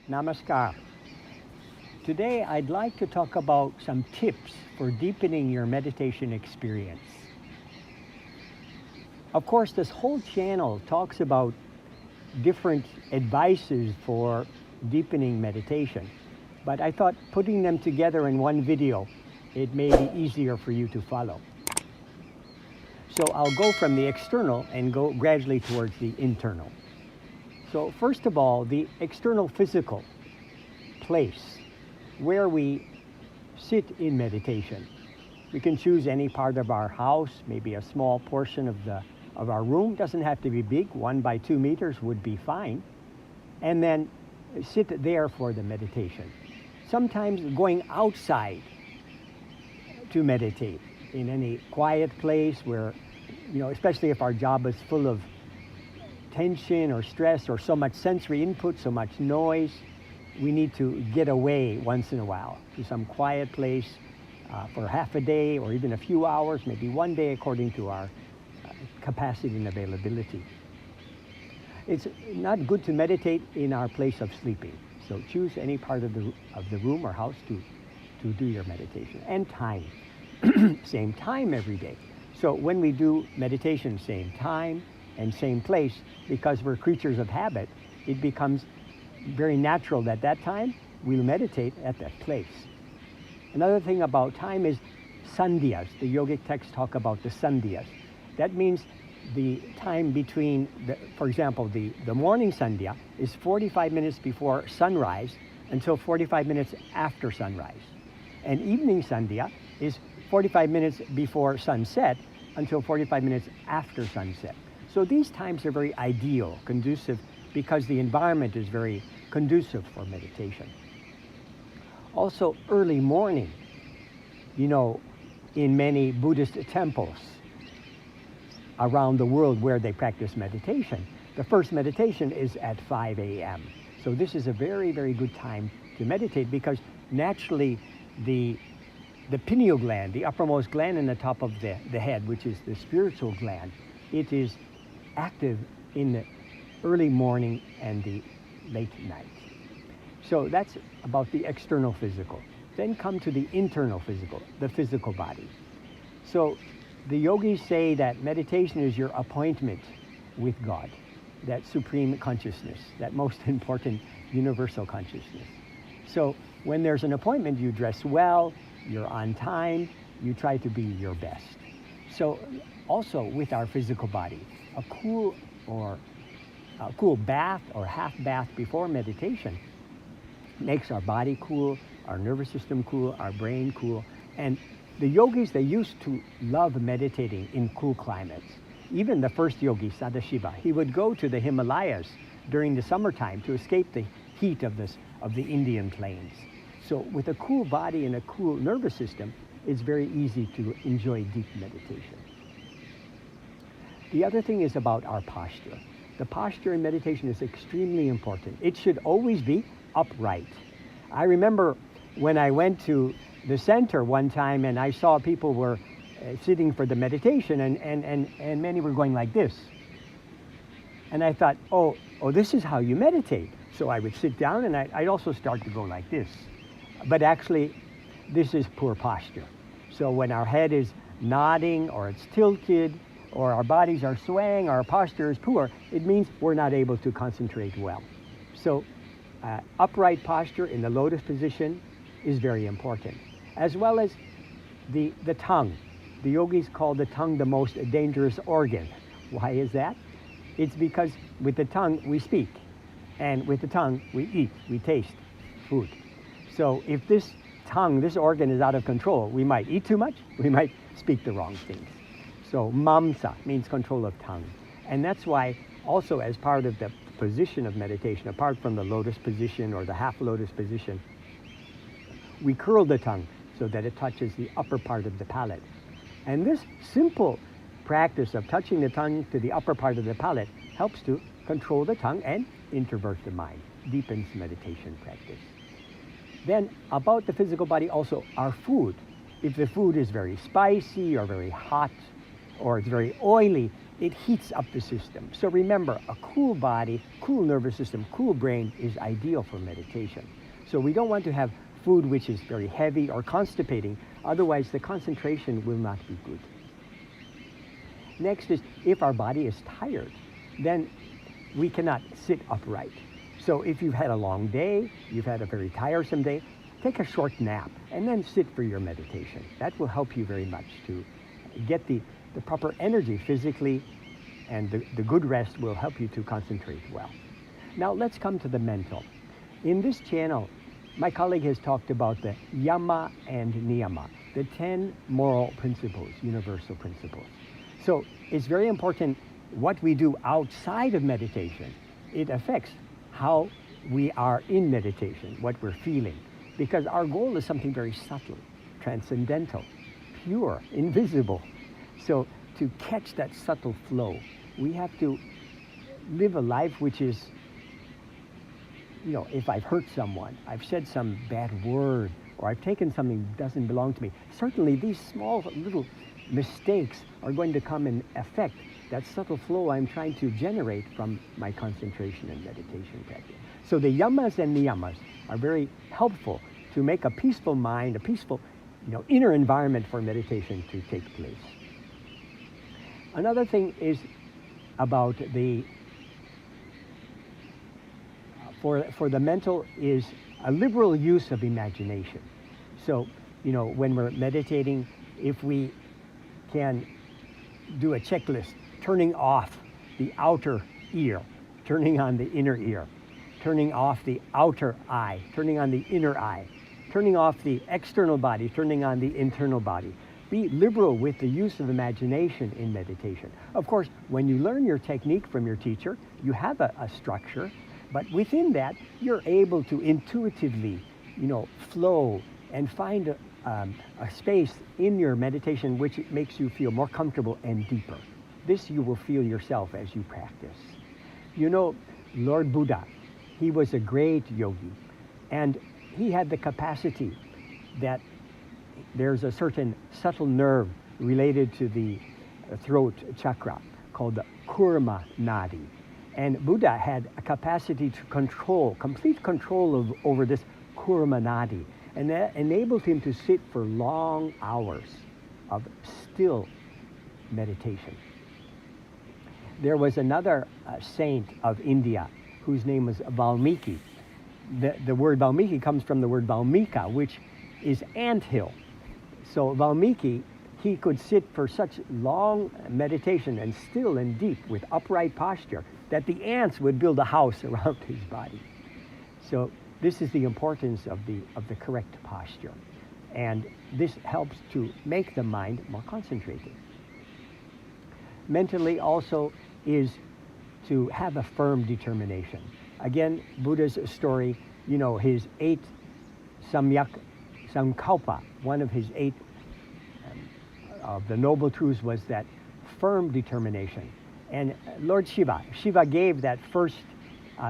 Namaskar. Today I'd like to talk about some tips for deepening your meditation experience. Of course, this whole channel talks about different advices for deepening meditation, but I thought putting them together in one video, it may be easier for you to follow. So I'll go from the external and go gradually towards the internal. So first of all, the external physical place where we sit in meditation. We can choose any part of our house, maybe a small portion of our room. Doesn't have to be big, 1 by 2 meters would be fine. And then sit there for the meditation. Sometimes going outside to meditate in any quiet place where, especially if our job is full of tension or stress or so much sensory input, so much noise, we need to get away once in a while to some quiet place for half a day or even a few hours, maybe one day according to our capacity and availability. It's not good to meditate in our place of sleeping. So choose any part of the room or house to do your meditation. And time, same time every day. So when we do meditation, same time and same place, because we're creatures of habit, it becomes very natural that time we'll meditate at that place. Another thing about time is sandhyas. The yogic texts talk about the sandhyas. That means the time between, for example, the morning sandhya is 45 minutes before sunrise until 45 minutes after sunrise. And evening sandhya is 45 minutes before sunset until 45 minutes after sunset. So these times are very ideal, conducive, because the environment is very conducive for meditation. Also, early morning, in many Buddhist temples around the world where they practice meditation, the first meditation is at 5 a.m. So this is a very, very good time to meditate because naturally the pineal gland, the uppermost gland in the top of the head, which is the spiritual gland, it is active in the early morning and the late night. So that's about the external physical. Then come to the internal physical, the physical body. So the yogis say that meditation is your appointment with God, that supreme consciousness, that most important universal consciousness. So when there's an appointment, you dress well, you're on time, you try to be your best. So also with our physical body, a cool bath or half bath before meditation makes our body cool, our nervous system cool, our brain cool. And the yogis, they used to love meditating in cool climates. Even the first yogi, Sadashiva, he would go to the Himalayas during the summertime to escape the heat of the Indian plains. So with a cool body and a cool nervous system, it's very easy to enjoy deep meditation. The other thing is about our posture. The posture in meditation is extremely important. It should always be upright. I remember when I went to the center one time and I saw people were sitting for the meditation and many were going like this. And I thought, oh, this is how you meditate. So I would sit down and I'd also start to go like this. But actually, this is poor posture. So when our head is nodding or it's tilted or our bodies are swaying, our posture is poor, it means we're not able to concentrate well. So upright posture in the lotus position is very important, as well as the tongue. The yogis call the tongue the most dangerous organ. Why is that? It's because with the tongue we speak, and with the tongue we eat, we taste food. So if this tongue, this organ is out of control, we might eat too much, we might speak the wrong things. So mamsa means control of tongue. And that's why also as part of the position of meditation, apart from the lotus position or the half lotus position, we curl the tongue so that it touches the upper part of the palate. And this simple practice of touching the tongue to the upper part of the palate helps to control the tongue and introvert the mind, deepens meditation practice. Then about the physical body, also our food. If the food is very spicy or very hot or it's very oily, it heats up the system. So remember, a cool body, cool nervous system, cool brain is ideal for meditation. So we don't want to have food which is very heavy or constipating, otherwise the concentration will not be good. Next is, if our body is tired, then we cannot sit upright. So if you've had a long day, you've had a very tiresome day, take a short nap and then sit for your meditation. That will help you very much to get the proper energy physically, and the good rest will help you to concentrate well. Now let's come to the mental. In this channel, my colleague has talked about the Yama and Niyama, the 10 moral principles, universal principles. So it's very important what we do outside of meditation. It affects how we are in meditation, what we're feeling, because our goal is something very subtle, transcendental, pure, invisible. So to catch that subtle flow, we have to live a life which is, if I've hurt someone, I've said some bad word, or I've taken something that doesn't belong to me, certainly these small little mistakes are going to come and affect that subtle flow I'm trying to generate from my concentration and meditation practice. So the yamas and niyamas are very helpful to make a peaceful mind, a peaceful, inner environment for meditation to take place. Another thing is about for the mental is a liberal use of imagination. So, when we're meditating, if we can do a checklist, turning off the outer ear, turning on the inner ear, turning off the outer eye, turning on the inner eye, turning off the external body, turning on the internal body. Be liberal with the use of imagination in meditation. Of course, when you learn your technique from your teacher, you have a structure, but within that, you're able to intuitively, flow and find a space in your meditation which makes you feel more comfortable and deeper. This you will feel yourself as you practice. Lord Buddha, he was a great yogi, and he had the capacity that there's a certain subtle nerve related to the throat chakra called the Kurma Nadi. And Buddha had a capacity to control, complete control over this Kurma Nadi, and that enabled him to sit for long hours of still meditation. There was another saint of India whose name was Valmiki. The word Valmiki comes from the word Valmika, which is anthill. So Valmiki, he could sit for such long meditation and still and deep with upright posture that the ants would build a house around his body. So this is the importance of the correct posture. And this helps to make the mind more concentrated. Mentally also is to have a firm determination. Again, Buddha's story, his 8 Sankalpa, one of his 8 of the Noble Truths was that firm determination. And Lord Shiva gave that first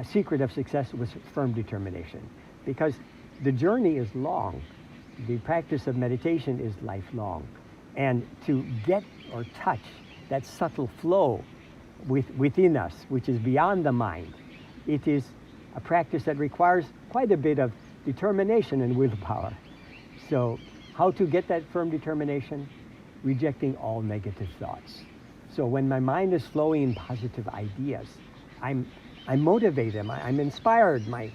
secret of success was firm determination, because the journey is long. The practice of meditation is lifelong. And to get or touch that subtle flow within us, which is beyond the mind, it is a practice that requires quite a bit of determination and willpower. So how to get that firm determination? Rejecting all negative thoughts. So when my mind is flowing in positive ideas, I'm motivated, I'm inspired, my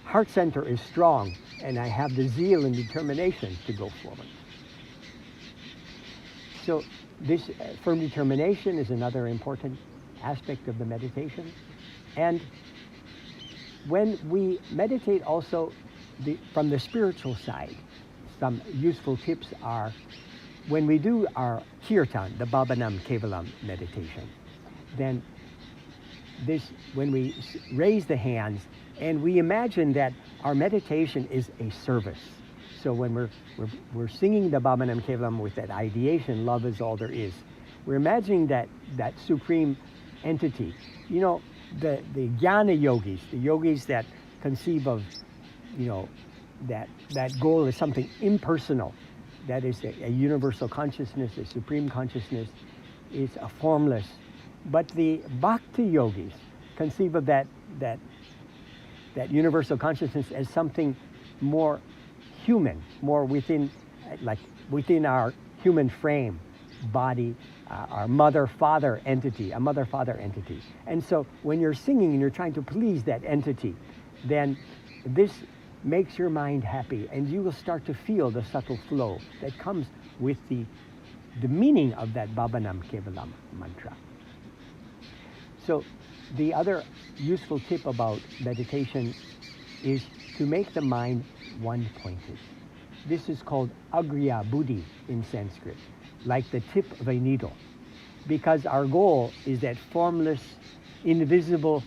heart center is strong, and I have the zeal and determination to go forward. So this firm determination is another important aspect of the meditation. And when we meditate also from the spiritual side, some useful tips are when we do our kirtan, the Bábá Nam Kevalam meditation, then when we raise the hands and we imagine that our meditation is a service. So when we're singing the Bábá Nam Kevalam with that ideation, love is all there is, we're imagining that supreme entity. The jnana yogis, the yogis that conceive of, that goal is something impersonal, that is a universal consciousness, a supreme consciousness. is a formless. But the Bhakti yogis conceive of that universal consciousness as something more human, more within our human frame, body, our mother-father entity, a mother-father entity. And so when you're singing and you're trying to please that entity, then this makes your mind happy, and you will start to feel the subtle flow that comes with the meaning of that Bábá Nam Kevalam mantra. So the other useful tip about meditation is to make the mind one-pointed. This is called agriya buddhi in Sanskrit, like the tip of a needle, because our goal is that formless, invisible,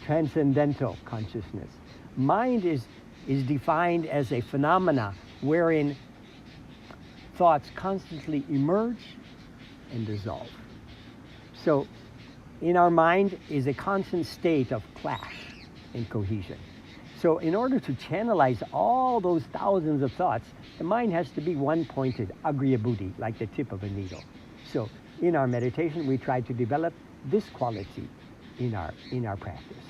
transcendental consciousness. Mind is defined as a phenomena wherein thoughts constantly emerge and dissolve. So in our mind is a constant state of clash and cohesion. So in order to channelize all those thousands of thoughts, the mind has to be one-pointed, agriya buddhi, like the tip of a needle. So in our meditation, we try to develop this quality in our practice.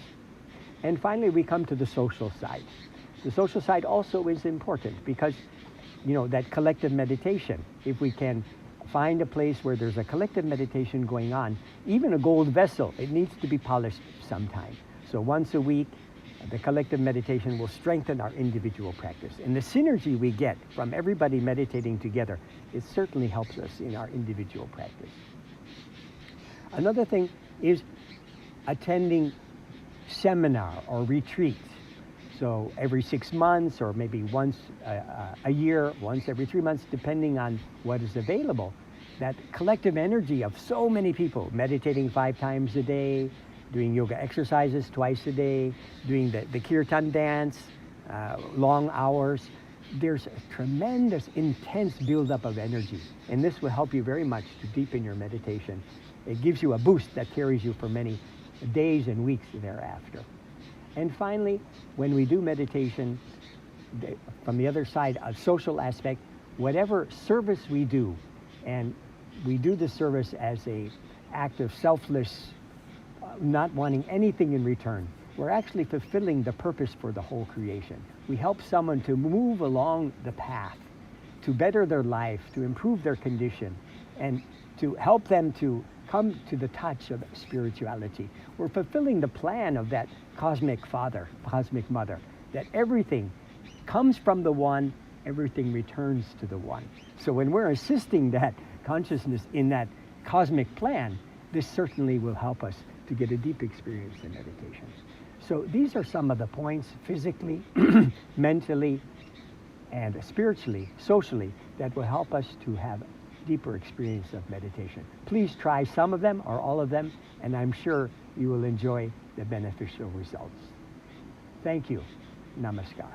And finally, we come to the social side. The social side also is important because, that collective meditation, if we can find a place where there's a collective meditation going on, even a gold vessel, it needs to be polished sometime. So once a week, the collective meditation will strengthen our individual practice. And the synergy we get from everybody meditating together, it certainly helps us in our individual practice. Another thing is attending seminar or retreat. So every 6 months, or maybe once a year, once every 3 months, depending on what is available, that collective energy of so many people meditating 5 times a day, doing yoga exercises twice a day, doing the kirtan dance, long hours. There's a tremendous, intense buildup of energy, and this will help you very much to deepen your meditation. It gives you a boost that carries you for many days and weeks thereafter. And finally, when we do meditation, from the other side, a social aspect, whatever service we do, and we do the service as an act of selfless, not wanting anything in return, we're actually fulfilling the purpose for the whole creation. We help someone to move along the path, to better their life, to improve their condition, and to help them to come to the touch of spirituality. We're fulfilling the plan of that cosmic father, cosmic mother, that everything comes from the one, everything returns to the one. So when we're assisting that consciousness in that cosmic plan, this certainly will help us to get a deep experience in meditation. So these are some of the points physically, mentally, and spiritually, socially, that will help us to have deeper experience of meditation. Please try some of them or all of them, and I'm sure you will enjoy the beneficial results. Thank you. Namaskar.